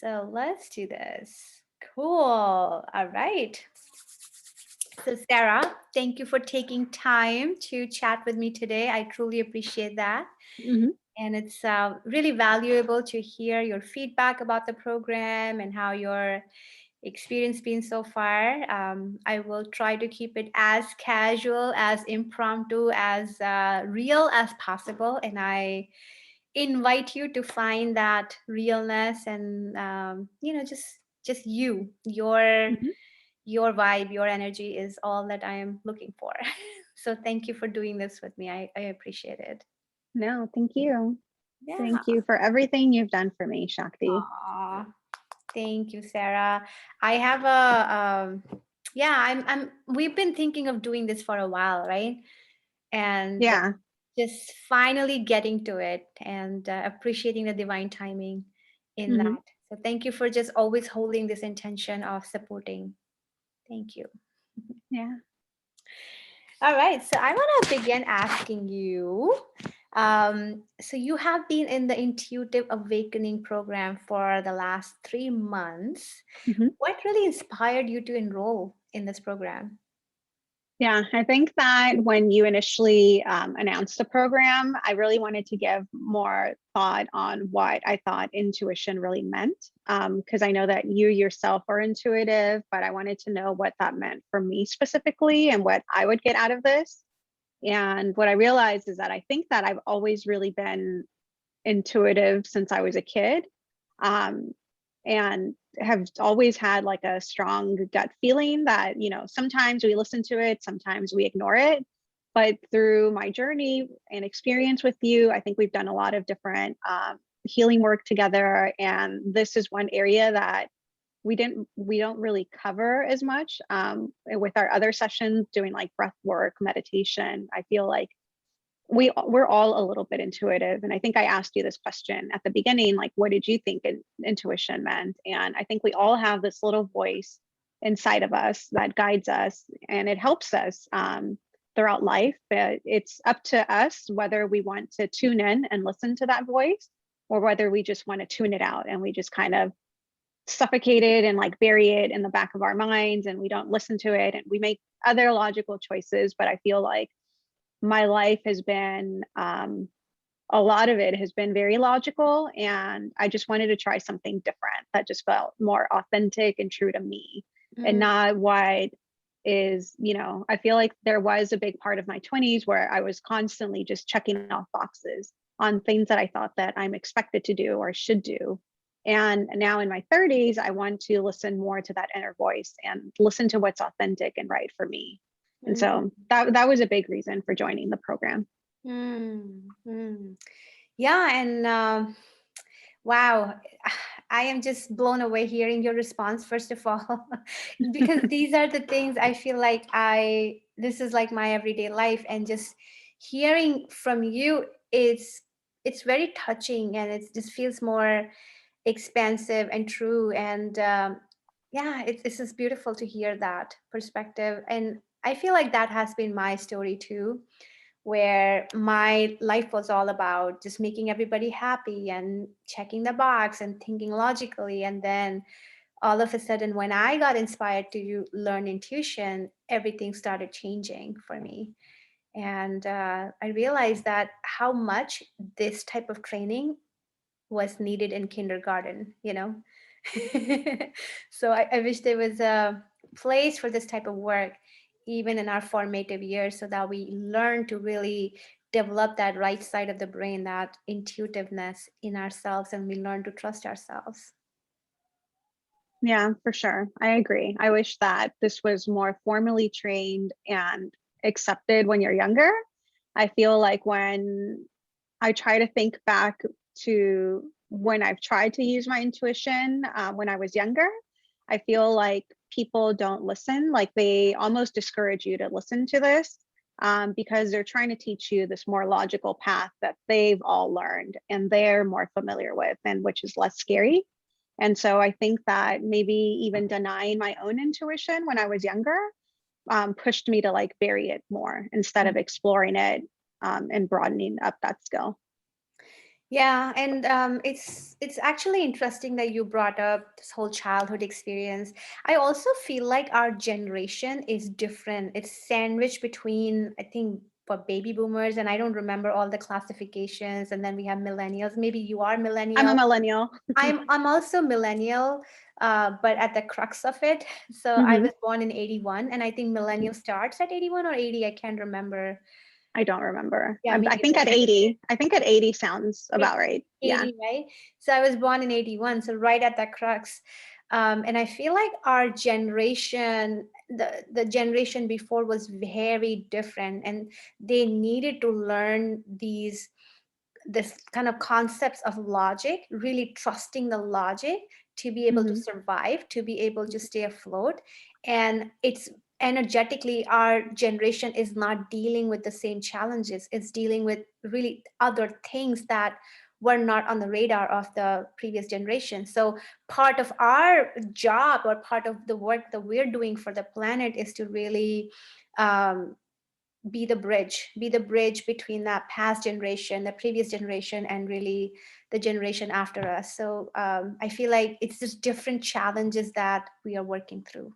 so let's do this. Cool. All right. So, Sarah, thank you for taking time to chat with me today. I truly appreciate that. Hmm. And it's really valuable to hear your feedback about the program and how your experience been so far. I will try to keep it as casual, as impromptu, as real as possible. And I invite you to find that realness and just Hmm. your vibe, your energy is all that I am looking for. So thank you for doing this with me. I appreciate it. No, thank you. Yeah. Thank you for everything you've done for me, Shakti. Aw, thank you, Sarah. I have a yeah, I'm we've been thinking of doing this for a while, right? And Yeah. just finally getting to it and appreciating the divine timing in Hmm. that. So thank you for just always holding this intention of supporting. Thank you. Yeah. All right, so I want to begin asking you. So you have been in the Intuitive Awakening program for the last 3 months. Hmm. What really inspired you to enroll in this program? Yeah, I think that when you initially announced the program, I really wanted to give more thought on what I thought intuition really meant. Because I know that you yourself are intuitive, but I wanted to know what that meant for me specifically and what I would get out of this. And what I realized is that I think that I've always really been intuitive since I was a kid. Um, and have always had like a strong gut feeling that, sometimes we listen to it, sometimes we ignore it. But through my journey and experience with you, I think we've done a lot of different healing work together. And this is one area that we don't really cover as much with our other sessions doing like breath work, meditation. I feel like we're all a little bit intuitive, and I think I asked you this question at the beginning, like what did you think intuition meant? And I think we all have this little voice inside of us that guides us and it helps us throughout life, but it's up to us whether we want to tune in and listen to that voice, or whether we just want to tune it out and we just kind of suffocate it and like bury it in the back of our minds and we don't listen to it and we make other logical choices. But I feel like my life has been a lot of it has been very logical, and I just wanted to try something different that just felt more authentic and true to me, and Mm, not what is, I feel like there was a big part of my 20s where I was constantly just checking off boxes on things that I thought that I'm expected to do or should do. And now in my 30s, I want to listen more to that inner voice and listen to what's authentic and right for me. And mm, so that was a big reason for joining the program. mm. Yeah, and wow, I am just blown away hearing your response, first of all, because these are the things I feel like this is like my everyday life, and just hearing from you it's very touching, and it just feels more expansive and true. And yeah, it's just beautiful to hear that perspective. And I feel like that has been my story too, where my life was all about just making everybody happy and checking the box and thinking logically. And then all of a sudden, when I got inspired to learn intuition, everything started changing for me. And I realized that how much this type of training was needed in kindergarten. So I wish there was a place for this type of work even in our formative years, so that we learn to really develop that right side of the brain, that intuitiveness in ourselves, and we learn to trust ourselves. Yeah, for sure. I agree. I wish that this was more formally trained and accepted when you're younger. I feel like when I try to think back to when I've tried to use my intuition when I was younger, I feel like people don't listen. Like they almost discourage you to listen to this because they're trying to teach you this more logical path that they've all learned and they're more familiar with, and which is less scary. And so I think that maybe even denying my own intuition when I was younger pushed me to like bury it more instead of exploring it and broadening up that skill. Yeah, and it's actually interesting that you brought up this whole childhood experience. I also feel like our generation is different. It's sandwiched between, I think, for baby boomers, and I don't remember all the classifications. And then we have millennials. Maybe you are I'm a millennial. millennial. I'm also millennial, but at the crux of it. So I Hmm. was born in 81, and I think millennial starts at 81 or 80. I can't remember. I don't remember. Yeah, me I think neither. at 80. I think at 80 sounds It- about right. Yeah. 80, right? So I was born in 81, so right at that crux. And I feel like our generation, the generation before was very different, and they needed to learn this kind of concepts of logic, really trusting the logic to be able to Hmm. survive, to be able to stay afloat. And it's energetically, our generation is not dealing with the same challenges. It's dealing with really other things that were not on the radar of the previous generation. So part of our job or part of the work that we're doing for the planet is to really um, be the bridge between that past generation, the previous generation, and really the generation after us. So I feel like it's just different challenges that we are working through.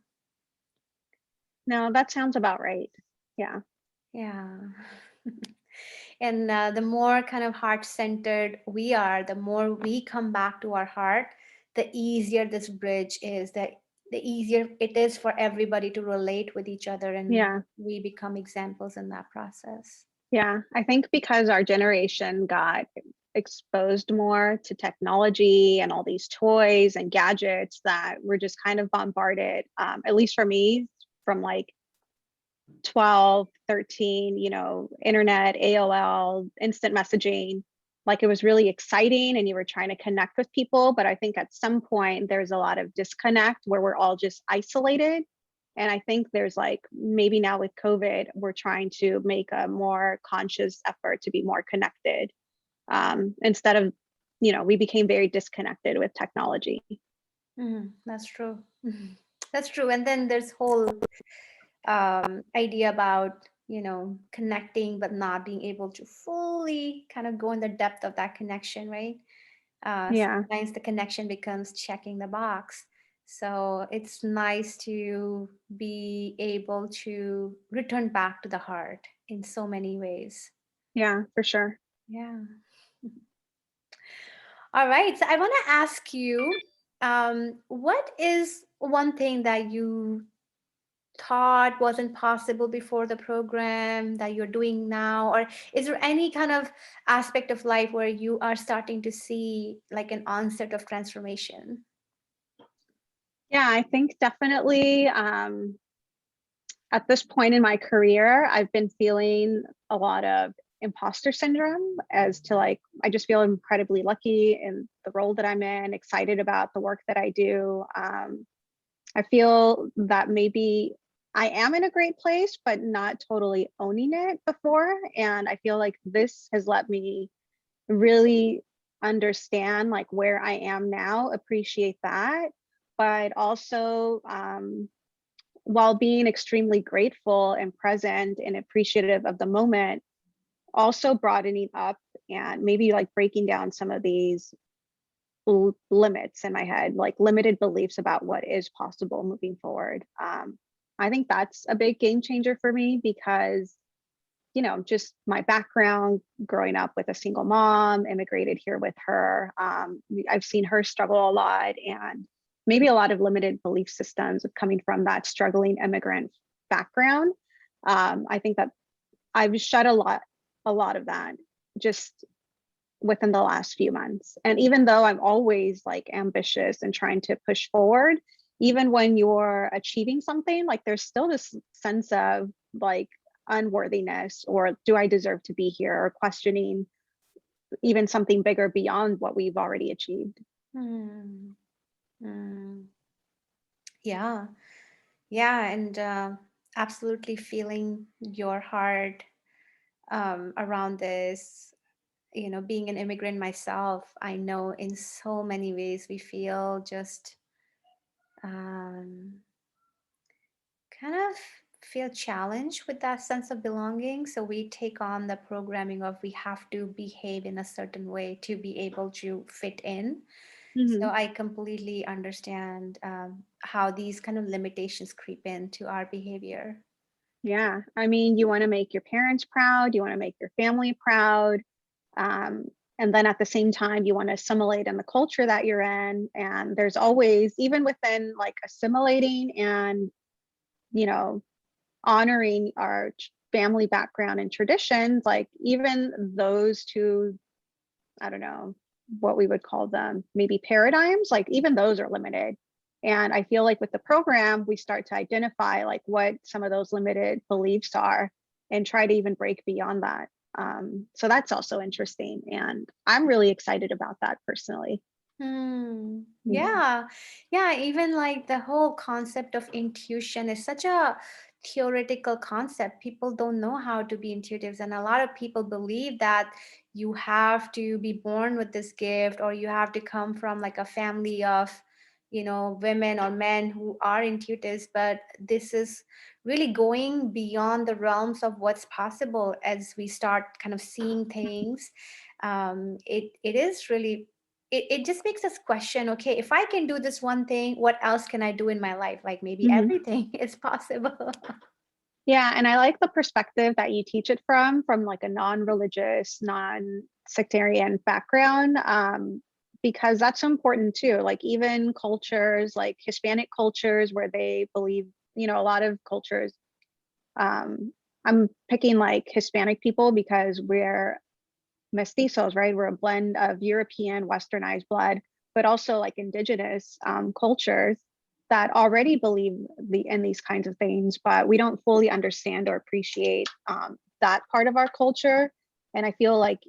No, that sounds about right. Yeah. Yeah. And the more kind of heart centered we are, the more we come back to our heart, the easier this bridge is, the easier it is for everybody to relate with each other, and Yeah. we become examples in that process. Yeah. I think because our generation got exposed more to technology and all these toys and gadgets that we're just kind of bombarded, at least for me, from like 12, 13, internet, AOL, instant messaging. Like it was really exciting and you were trying to connect with people. But I think at some point there's a lot of disconnect where we're all just isolated. And I think there's like maybe now with COVID, we're trying to make a more conscious effort to be more connected instead of, we became very disconnected with technology. That's true. That's true. And then there's whole idea about, connecting but not being able to fully kind of go in the depth of that connection, right? Yeah. Sometimes the connection becomes checking the box. So it's nice to be able to return back to the heart in so many ways. Yeah, for sure. Yeah. All right. So I want to ask you, what is one thing that you thought wasn't possible before the program that you're doing now? Or is there any kind of aspect of life where you are starting to see like an onset of transformation? Yeah, I think definitely at this point in my career, I've been feeling a lot of imposter syndrome as to like, I just feel incredibly lucky in the role that I'm in, excited about the work that I do. I feel that maybe I am in a great place, but not totally owning it before. And I feel like this has let me really understand like where I am now, appreciate that, but also while being extremely grateful and present and appreciative of the moment, also broadening up and maybe like breaking down some of these limits in my head, like limited beliefs about what is possible moving forward. I think that's a big game changer for me because, just my background growing up with a single mom, immigrated here with her. I've seen her struggle a lot and maybe a lot of limited belief systems coming from that struggling immigrant background. I think that I've shed a lot of that just within the last few months. And even though I'm always like ambitious and trying to push forward, even when you're achieving something, like there's still this sense of like unworthiness or do I deserve to be here or questioning even something bigger beyond what we've already achieved. Hmm. Hmm. Yeah. Yeah. And absolutely feeling your heart around this. Being an immigrant myself, I know in so many ways we feel just um, kind of feel challenged with that sense of belonging. So we take on the programming of we have to behave in a certain way to be able to fit in. So Mhm. I completely understand how these kind of limitations creep into our behavior. Yeah. I mean, you want to make your parents proud, you want to make your family proud. Um, and then at the same time, you want to assimilate in the culture that you're in. And there's always, even within like assimilating and, you know, honoring our family background and traditions, like even those two, I don't know what we would call them, maybe paradigms, like even those are limited. And I feel like with the program, we start to identify like what some of those limited beliefs are and try to even break beyond that. So that's also interesting. And I'm really excited about that personally. Hmm. Mhm. Yeah. Yeah. Even like the whole concept of intuition is such a theoretical concept. People don't know how to be intuitives. And a lot of people believe that you have to be born with this gift or you have to come from like a family of, women or men who are intuitives. But this is really going beyond the realms of what's possible as we start kind of seeing things. It is really it just makes us question, okay, if I can do this one thing, what else can I do in my life? Like maybe Mhm. everything is possible. Yeah, and I like the perspective that you teach it from like a non-religious, non-sectarian background, because that's important too. Like even cultures, like Hispanic cultures, where they believe, a lot of cultures. Um, I'm picking like Hispanic people because we're mestizos, right? We're a blend of European, Westernized blood, but also like indigenous cultures that already believe in these kinds of things, but we don't fully understand or appreciate that part of our culture. And I feel like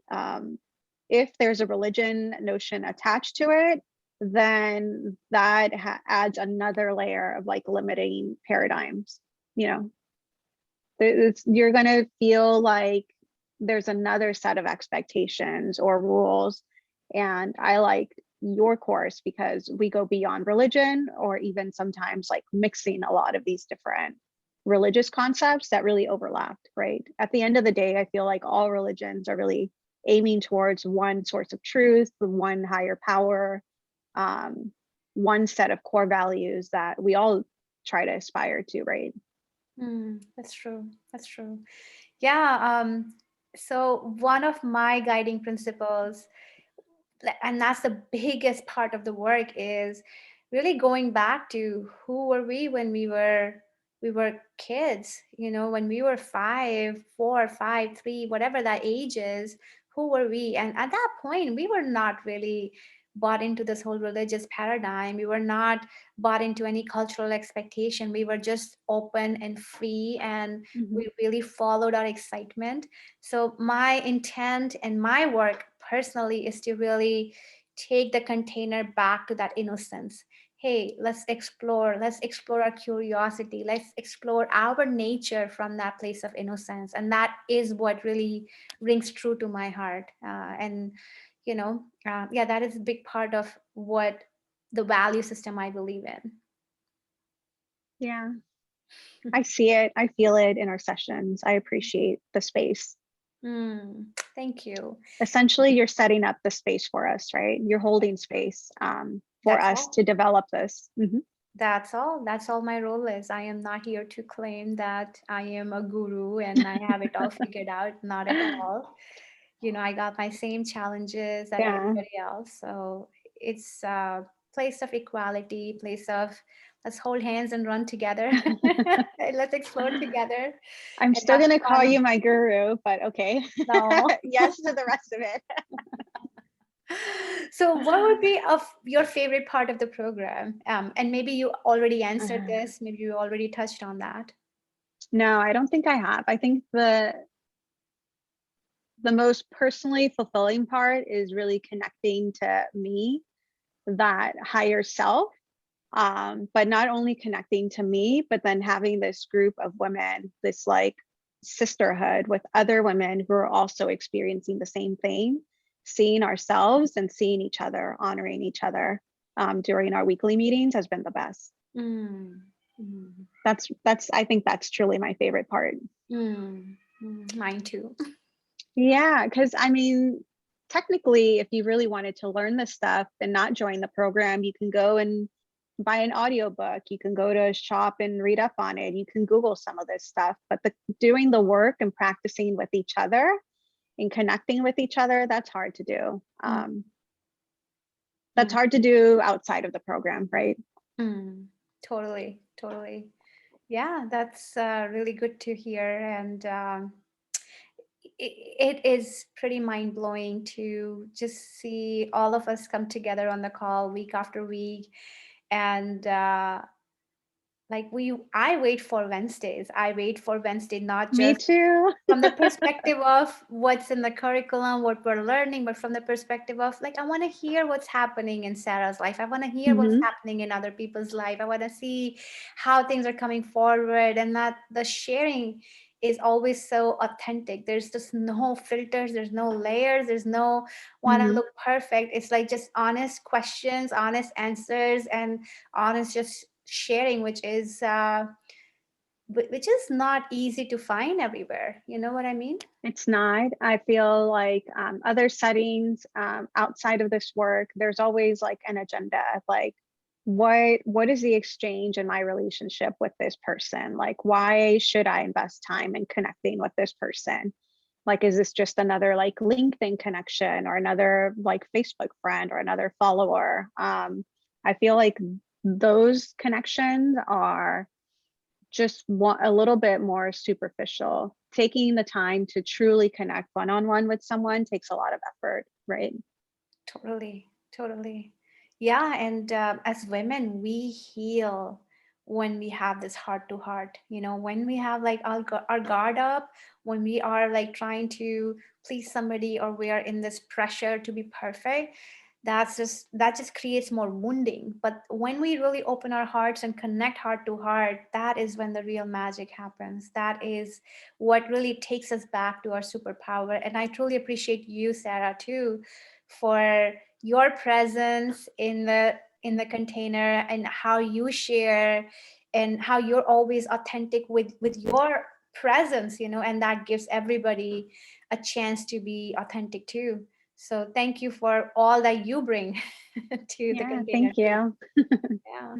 if there's a religion notion attached to it, then that adds another layer of like limiting paradigms. You know, you're going to feel like there's another set of expectations or rules. And I like your course because we go beyond religion or even sometimes like mixing a lot of these different religious concepts that really overlapped, right? At the end of the day, I feel like all religions are really aiming towards one source of truth, one higher power, um, one set of core values that we all try to aspire to, right? That's true. That's true. Yeah. So one of my guiding principles, and that's the biggest part of the work, is really going back to who were we when we were kids, when we were 5, 4, 5, 3, whatever that age is. Who were we? And at that point we were not really bought into this whole religious paradigm. We were not bought into any cultural expectation. We were just open and free, and Mhm. we really followed our excitement. So my intent and my work personally is to really take the container back to that innocence. Hey, let's explore our curiosity, let's explore our nature from that place of innocence. And that is what really rings true to my heart. Yeah, that is a big part of what the value system I believe in. Yeah, I see it. I feel it in our sessions. I appreciate the space. Thank you. Essentially, you're setting up the space for us, right? You're holding space for That's us all. to develop this. That's all my role is. I am not here to claim that I am a guru and I have it all figured out. Not at all. I got my same challenges that Yeah. everybody else. So it's a place of equality, place of let's hold hands and run together. Let's explore together I'm and still have going to call fun. you my guru, but okay. No. Yes to the rest of it. So, what would be of your favorite part of the program? And maybe you already answered this. Maybe you already touched on that. No, I don't think I have. I think the most personally fulfilling part is really connecting to me, that higher self, but not only connecting to me, but then having this group of women, this like sisterhood with other women who are also experiencing the same thing, seeing ourselves and seeing each other, honoring each other during our weekly meetings has been the best. Mm. Mm. That's I think that's truly my favorite part. Mm. Mm. Mine too. Yeah, because I mean, technically, if you really wanted to learn this stuff and not join the program, you can go and buy an audiobook. You can go to a shop and read up on it. You can Google some of this stuff. But doing the work and practicing with each other and connecting with each other, that's hard to do. Mm. That's Mm. hard to do outside of the program, right? Mm. Totally, totally. Yeah, that's really good to hear. And it is pretty mind blowing to just see all of us come together on the call week after week. And like I wait for Wednesdays. I wait for Wednesday, not Me just too. from the perspective of what's in the curriculum, what we're learning, but from the perspective of like, I want to hear what's happening in Sarah's life. I want to hear what's Hmm. happening in other people's life. I want to see how things are coming forward, and that the sharing is always so authentic. There's just no filters, there's no layers, there's no want to Hmm. look perfect. It's like just honest questions, honest answers, and honest just sharing, which is not easy to find everywhere. You know what I mean? It's not. I feel like other settings outside of this work, there's always like an agenda. Like, what is the exchange in my relationship with this person? Like, why should I invest time in connecting with this person? Like, is this just another like LinkedIn connection or another like Facebook friend or another follower? I feel like those connections are just want a little bit more superficial. Taking the time to truly connect one-on-one with someone takes a lot of effort, right? Totally, totally. Yeah, and as women, we heal when we have this heart to heart. You know, when we have like our guard up, when we are like trying to please somebody, or we are in this pressure to be perfect, that just creates more wounding. But when we really open our hearts and connect heart to heart, that is when the real magic happens. That is what really takes us back to our superpower. And I truly appreciate you, Sarah, too, for your presence in the container, and how you share, and how you're always authentic with your presence, and that gives everybody a chance to be authentic too. So thank you for all that you bring to the Yeah, container thank too. you. Yeah,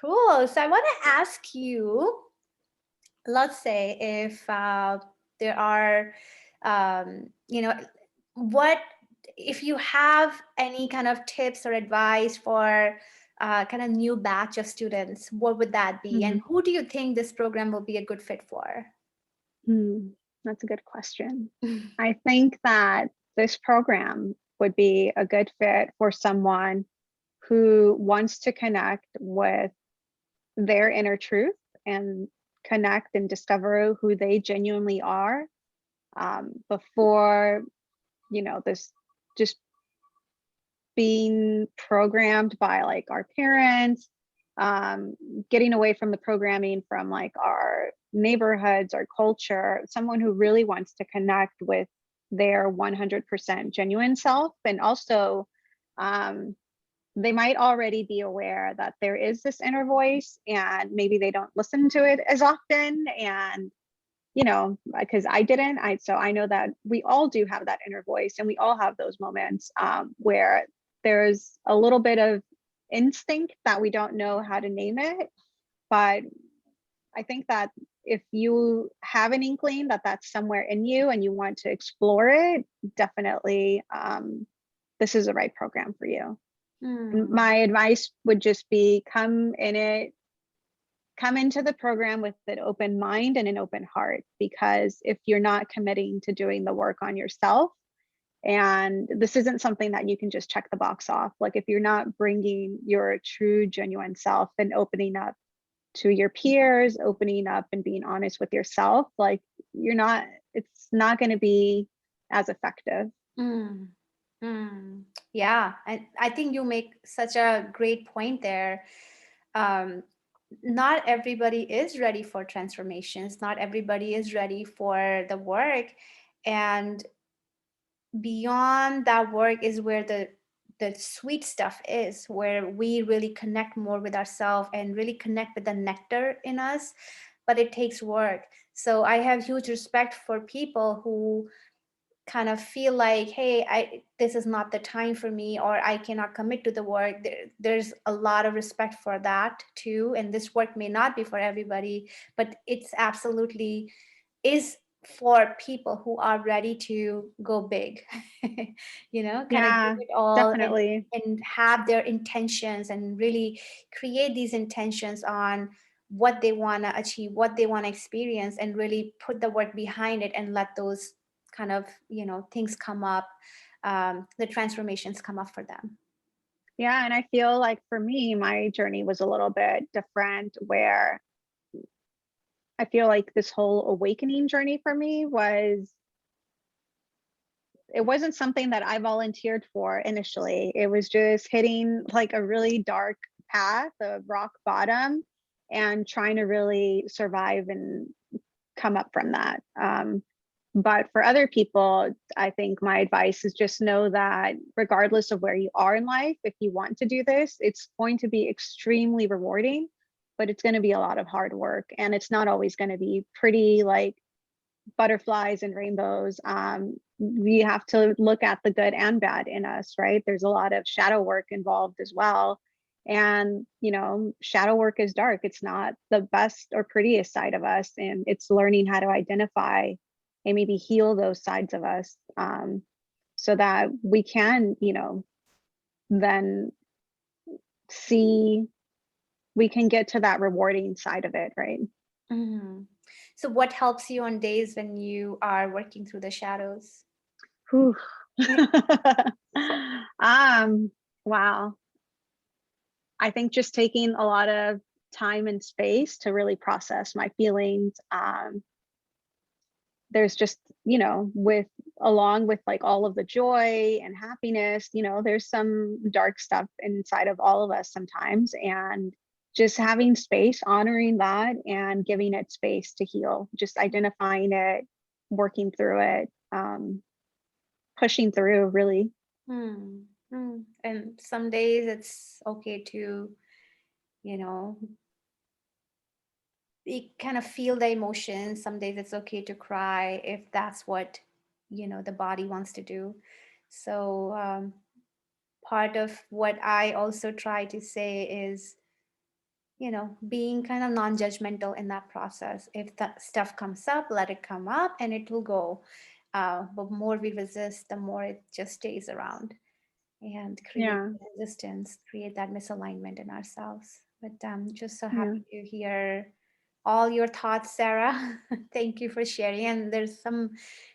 cool. So I want to ask you, let's say if there are what if you have any kind of tips or advice for kind of new batch of students, what would that be, and Mhm. who do you think this program will be a good fit for? Hmm, that's a good question. I think that this program would be a good fit for someone who wants to connect with their inner truth and connect and discover who they genuinely are before, this just being programmed by like our parents, um, getting away from the programming from like our neighborhoods, our culture, someone who really wants to connect with their 100% genuine self. And also, um, they might already be aware that there is this inner voice and maybe they don't listen to it as often. And because I didn't, so I know that we all do have that inner voice, and we all have those moments where there's a little bit of instinct that we don't know how to name it. But I think that if you have an inkling that that's somewhere in you and you want to explore it, definitely this is the right program for you. And Hmm. my advice would just be come into the program with an open mind and an open heart, because if you're not committing to doing the work on yourself, and this isn't something that you can just check the box off, like if you're not bringing your true genuine self and opening up to your peers, opening up and being honest with yourself, like you're not it's not going to be as effective. Mm. Mm. Yeah, I think you make such a great point there. um, Not everybody is ready for transformations. Not everybody is ready for the work. And beyond that work is where the the sweet stuff is, where we really connect more with ourselves and really connect with the nectar in us. But it takes work. So I have huge respect for people who kind of feel like, hey, I this is not the time for me, or I cannot commit to the work. There's a lot of respect for that too, and this work may not be for everybody, but it's absolutely is for people who are ready to go big. Kind of give Yeah, it all, definitely. and have their intentions, and really create these intentions on what they want to achieve, what they want to experience, and really put the work behind it, and let those kind of things come up, the transformations come up for them. Yeah, and I feel like for me, my journey was a little bit different where I feel like this whole awakening journey for me was it wasn't something that I volunteered for initially. It was just hitting like a really dark path of rock bottom and trying to really survive and come up from that. But for other people, I think my advice is just know that regardless of where you are in life, if you want to do this, it's going to be extremely rewarding, but it's going to be a lot of hard work. And it's not always going to be pretty like butterflies and rainbows. We have to look at the good and bad in us, right? There's a lot of shadow work involved as well. And, shadow work is dark. It's not the best or prettiest side of us. And it's learning how to identify and maybe heal those sides of us, so that we can, then see, we can get to that rewarding side of it, right? Hmm. So what helps you on days when you are working through the shadows? Whew. um, wow. I think just taking a lot of time and space to really process my feelings. There's just, with along with like all of the joy and happiness, there's some dark stuff inside of all of us sometimes. And just having space, honoring that and giving it space to heal, just identifying it, working through it, pushing through really. Hmm. Hmm. And some days it's okay to, you know, you kind of feel the emotions. Some days it's okay to cry if that's what, the body wants to do. So part of what I also try to say is, being kind of non-judgmental in that process. If that stuff comes up, let it come up and it will go. But more we resist, the more it just stays around and create Yeah. resistance, create that misalignment in ourselves. But I'm just so Yeah. happy to hear all your thoughts, Sarah. Thank you for sharing. And there's some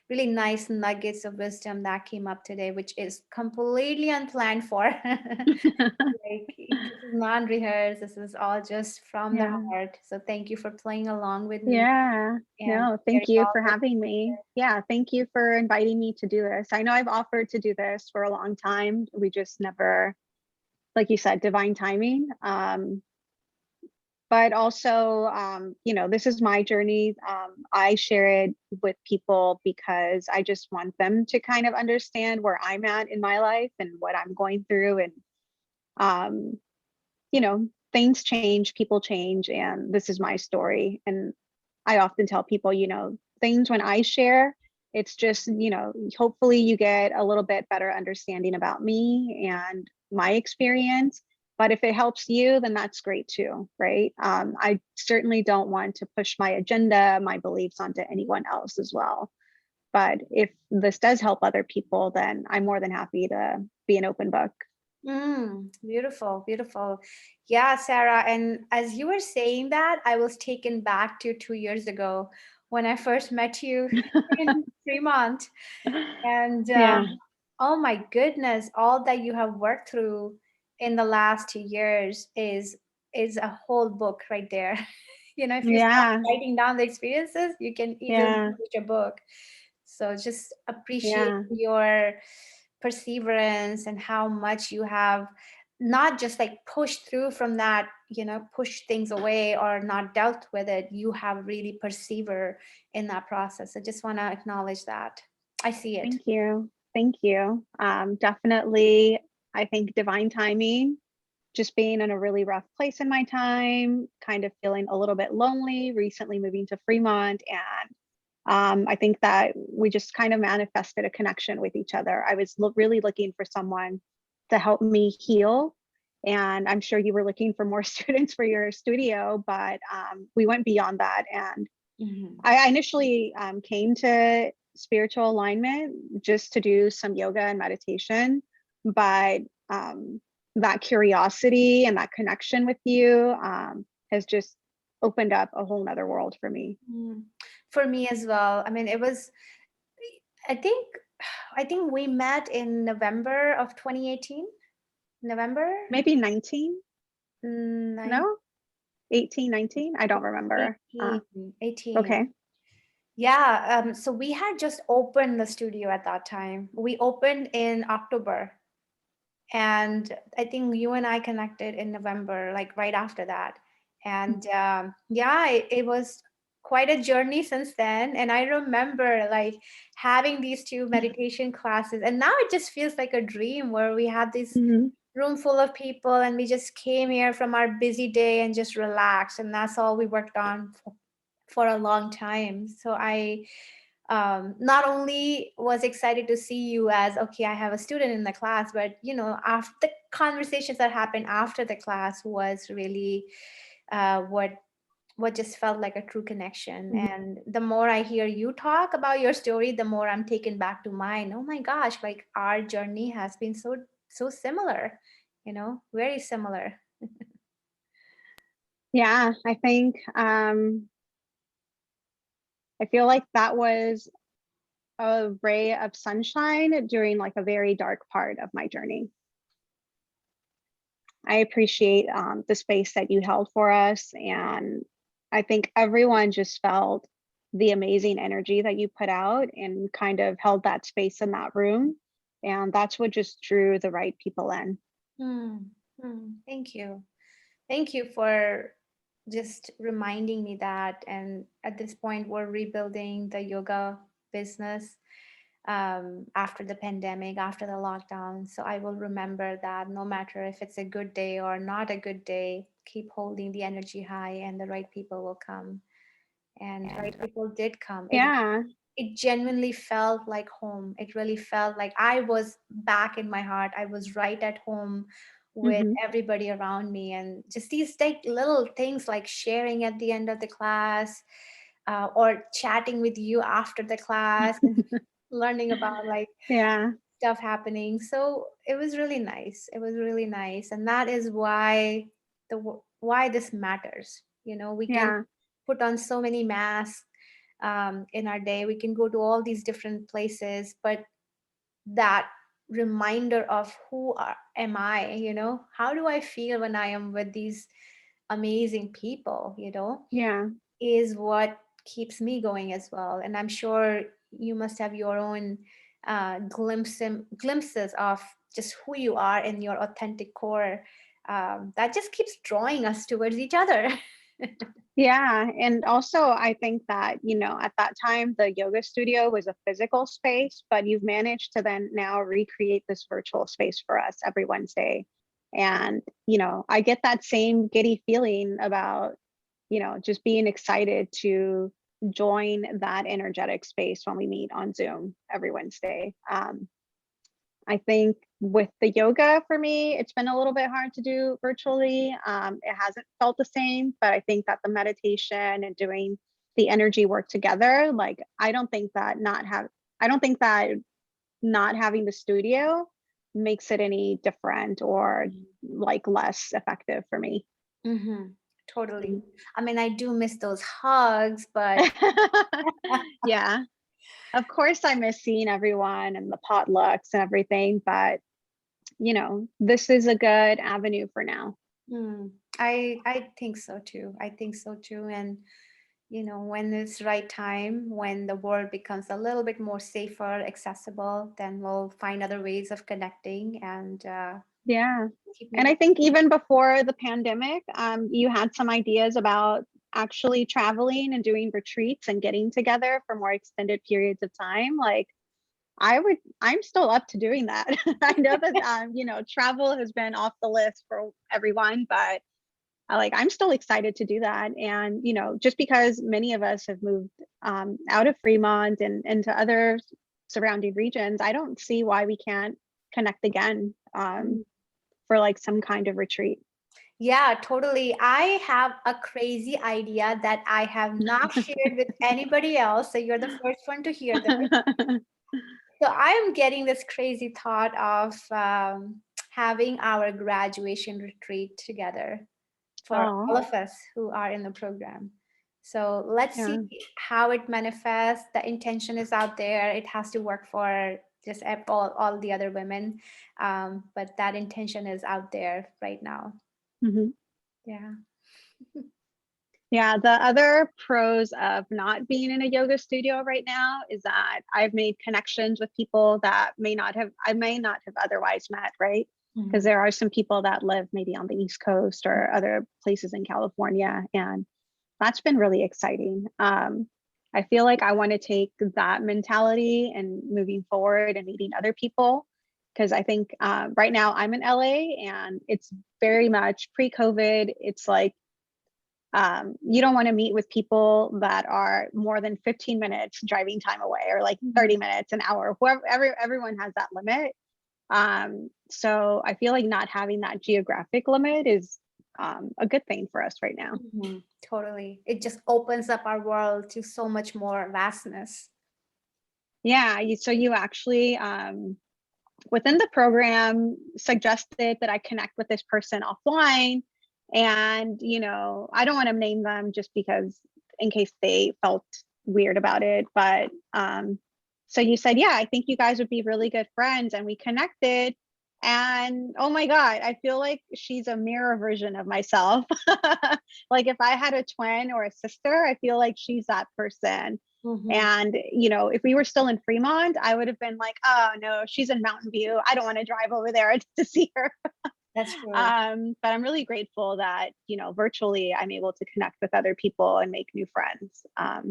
really nice nuggets of wisdom that came up today, which is completely unplanned for. Like this is non-rehearsed. This is all just from the Yeah. heart. So thank you for playing along with me Yeah. and No, sharing thank you all for your. having me. Yeah, thank you for inviting me to do this. I know I've offered to do this for a long time. We just never, like you said, divine timing. But also, this is my journey. I share it with people because I just want them to kind of understand where I'm at in my life and what I'm going through. And, um, things change, people change, and this is my story. And I often tell people, things when I share, it's just, hopefully you get a little bit better understanding about me and my experience. But if it helps you, then that's great too, right? I certainly don't want to push my agenda, my beliefs onto anyone else as well. But if this does help other people, then I'm more than happy to be an open book. Beautiful, beautiful. Yeah, Sarah. And as you were saying that, I was taken back to 2 years ago when I first met you in Fremont. And Yeah, oh my goodness, all that you have worked through in the last 2 years is a whole book right there. If you start yeah, writing down the experiences, you can easily yeah, publish a book. So just appreciate yeah, your perseverance and how much you have not just like pushed through from that, push things away or not dealt with it. You have really persevered in that process. I just want to acknowledge that. I see it. thank you. Thank you. Definitely. I think divine timing, just being in a really rough place in my time, kind of feeling a little bit lonely, recently moving to Fremont. And I think that we just kind of manifested a connection with each other. I was really looking for someone to help me heal. And I'm sure you were looking for more students for your studio, but we went beyond that. And Mhm. I initially came to spiritual alignment just to do some yoga and meditation, but that curiosity and that connection with you has just opened up a whole nother world for me. Mm. For me as well. I mean, it was, I think, I think we met in November of 2018. November Maybe 19, 9, no, 18, 19. I don't remember. 18, 18. Okay. Yeah. So we had just opened the studio at that time. We opened in October. And I think you and I connected in November, like right after that. And yeah, it was quite a journey since then. And I remember like having these two meditation classes, and now it just feels like a dream where we had this Mhm. room full of people and we just came here from our busy day and just relaxed. And that's all we worked on for a long time. So I not only was excited to see you as okay, I have a student in the class, but after the conversations that happened after the class was really what just felt like a true connection. Mhm. And the more I hear you talk about your story, the more I'm taken back to mine. Oh my gosh, like our journey has been so similar, very similar. Yeah, I think I feel like that was a ray of sunshine during like a very dark part of my journey. I appreciate the space that you held for us. And I think everyone just felt the amazing energy that you put out and kind of held that space in that room. And that's what just drew the right people in. Hmm. Thank you. Thank you for just reminding me that. And at this point, we're rebuilding the yoga business after the pandemic, after the lockdown. So I will remember that no matter if it's a good day or not a good day, keep holding the energy high and the right people will come. And right people did come. Yeah. It genuinely felt like home. It really felt like I was back in my heart. I was right at home with Hmm. everybody around me. And just these like little things like sharing at the end of the class or chatting with you after the class and learning about like Yeah. stuff happening. So it was really nice. It was really nice. And that is why why this matters. We can Yeah. put on so many masks in our day. We can go to all these different places, but that reminder of am I, how do I feel when I am with these amazing people, Yeah. is what keeps me going as well. And I'm sure you must have your own glimpses of just who you are in your authentic core. That just keeps drawing us towards each other. Yeah. And also, I think that, at that time, the yoga studio was a physical space, but you've managed to then now recreate this virtual space for us every Wednesday. And, I get that same giddy feeling about, just being excited to join that energetic space when we meet on Zoom every Wednesday. I think with the yoga for me, it's been a little bit hard to do virtually. It hasn't felt the same, but I think that the meditation and doing the energy work together, like I don't think that not having the studio makes it any different or like less effective for me. Hmm. Totally. I mean, I do miss those hugs, but Yeah, of course I miss seeing everyone and the potlucks and everything, but this is a good avenue for now. mm, I think so too. I think so too. And when it's right time, when the world becomes a little bit more safer, accessible, then we'll find other ways of connecting and Yeah. keep And moving. I think even before the pandemic, you had some ideas about actually traveling and doing retreats and getting together for more extended periods of time. Like, I'm still up to doing that. I know that, travel has been off the list for everyone, but I'm still excited to do that. And, just because many of us have moved out of Fremont and into other surrounding regions, I don't see why we can't connect again for like some kind of retreat. Yeah, totally. I have a crazy idea that I have not shared with anybody else. So you're the first one to hear this. So I am getting this crazy thought of having our graduation retreat together for all Oh, of us who are in the program. So let's see yeah. how it manifests. The intention is out there. It has to work for just all the other women. But that intention is out there right now. Mhm. Yeah. Yeah, the other pros of not being in a yoga studio right now is that I've made connections with people that I may not have otherwise met, right? Because Mhm. there are some people that live maybe on the East Coast or other places in California, and that's been really exciting. I feel like I want to take that mentality and moving forward and meeting other people, because I think right now I'm in LA and it's very much pre-COVID. It's like you don't want to meet with people that are more than 15 minutes driving time away, or like Mhm. 30 minutes, an hour, whoever, everyone has that limit. So I feel like not having that geographic limit is a good thing for us right now. Mhm. Totally. It just opens up our world to so much more vastness. Yeah, so you actually within the program suggested that I connect with this person offline. And, I don't want to name them just because in case they felt weird about it. But so you said, yeah, I think you guys would be really good friends. And we connected. And oh my God, I feel like she's a mirror version of myself. Like if I had a twin or a sister, I feel like she's that person. Mhm. And, if we were still in Fremont, I would have been like, oh no, she's in Mountain View. I don't want to drive over there to see her. That's true. But I'm really grateful that, virtually I'm able to connect with other people and make new friends.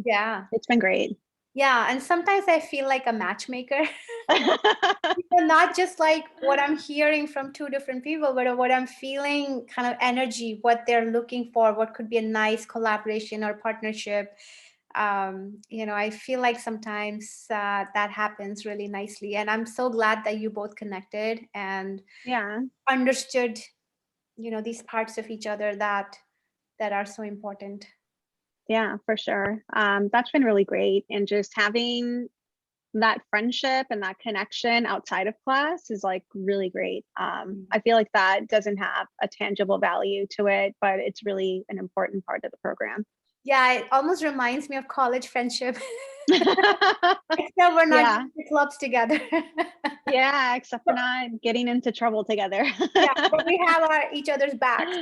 Yeah. It's been great. Yeah. And sometimes I feel like a matchmaker. Not just like what I'm hearing from two different people, but what I'm feeling kind of energy, what they're looking for, what could be a nice collaboration or partnership. I feel like sometimes that happens really nicely. And I'm so glad that you both connected and Yeah. understood, these parts of each other that are so important. Yeah, for sure. That's been really great. And just having that friendship and that connection outside of class is like really great. I feel like that doesn't have a tangible value to it, but it's really an important part of the program. Yeah, it almost reminds me of college friendship. Except we're not Yeah. going to clubs together. Yeah, except for not getting into trouble together. Yeah, but we have our each other's backs.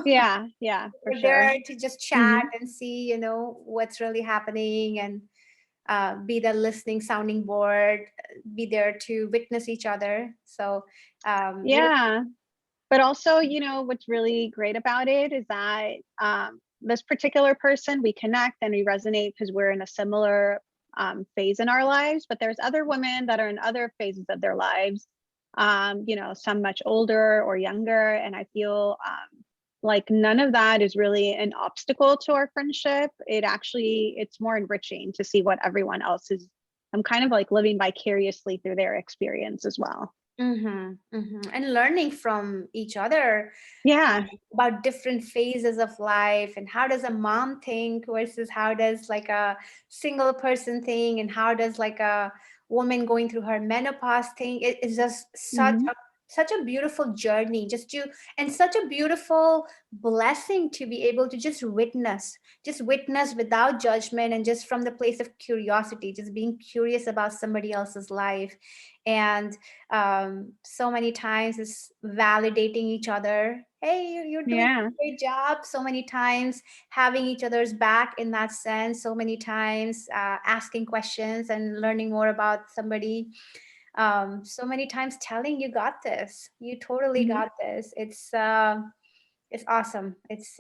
Yeah, yeah, for We're sure. there to just chat Mhm. and see, what's really happening and be the listening sounding board, be there to witness each other. So, yeah. Yeah. But also, what's really great about it is that this particular person, we connect and we resonate because we're in a similar phase in our lives. But there's other women that are in other phases of their lives, some much older or younger. And I feel like none of that is really an obstacle to our friendship. It's more enriching to see what everyone else is. I'm kind of like living vicariously through their experience as well. And learning from each other Yeah. about different phases of life and how does a mom think versus how does like a single person think and how does like a woman going through her menopause think. It is just Mhm. such a beautiful journey just to and such a beautiful blessing to be able to just witness without judgment and just from the place of curiosity, just being curious about somebody else's life. And so many times it's validating each other. Hey, you're doing Yeah. a great job. So many times having each other's back in that sense. So many times asking questions and learning more about somebody. So many times telling you got this. You totally Mhm. got this. It's It's awesome. It's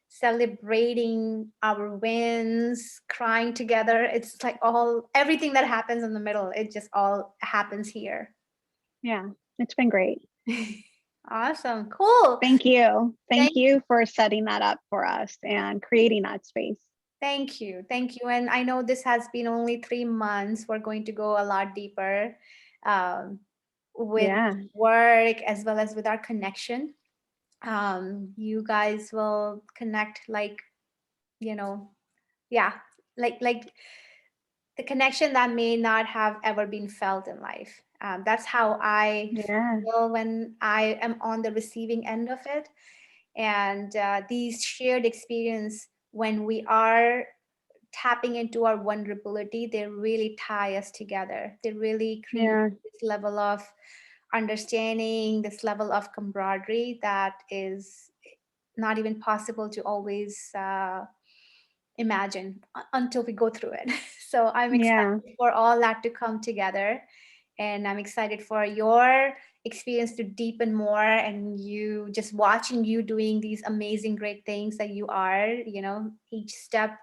celebrating our wins, crying together. It's like all everything that happens in the middle. It just all happens here. Yeah, it's been great. Awesome. Cool. Thank you. Thank Thank you for setting that up for us and creating that space. thank you. Thank you. And I know this has been only 3 months. We're going to go a lot deeper um, with Yeah, work as well as with our connection. You guys will connect like, you know, yeah, like the connection that may not have ever been felt in life. That's how I yeah, feel when I am on the receiving end of it. And these shared experience, when we are tapping into our vulnerability, they really tie us together. They really create yeah, this level of understanding, this level of camaraderie that is not even possible to always imagine until we go through it. So I'm yeah, excited for all that to come together. And I'm excited for your experience to deepen more, and you just watching you doing these amazing, great things that you are, each step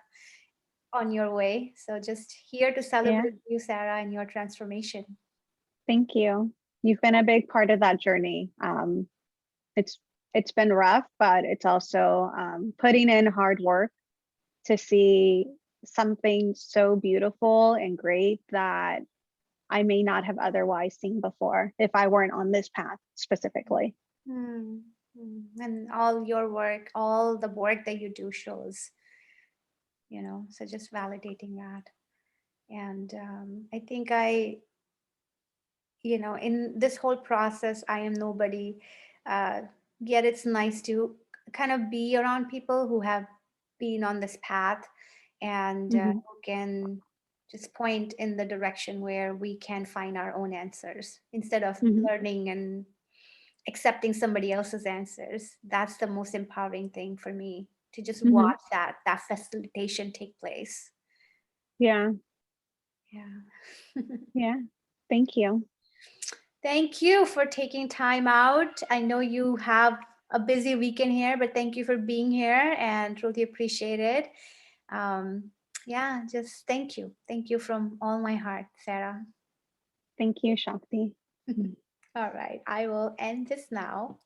on your way. So just here to yeah. celebrate you, Sarah, and your transformation. Thank you. You've been a big part of that journey. It's it's been rough, but it's also putting in hard work to see something so beautiful and great that I may not have otherwise seen before if I weren't on this path specifically. Hmm. And all your work, all the work that you do shows, so just validating that. And I think in this whole process, I am nobody. Uh, Yet it's nice to kind of be around people who have been on this path, and Hmm. who can just point in the direction where we can find our own answers instead of Hmm. learning and accepting somebody else's answers. That's the most empowering thing for me, to just Hmm. watch that facilitation take place. Yeah, Yeah. yeah. Thank you. Thank you for taking time out. I know you have a busy weekend here, but thank you for being here and truly appreciate it. Um, yeah, just thank you. Thank you from all my heart, Sarah. Thank you, Shakti. All right, I will end this now.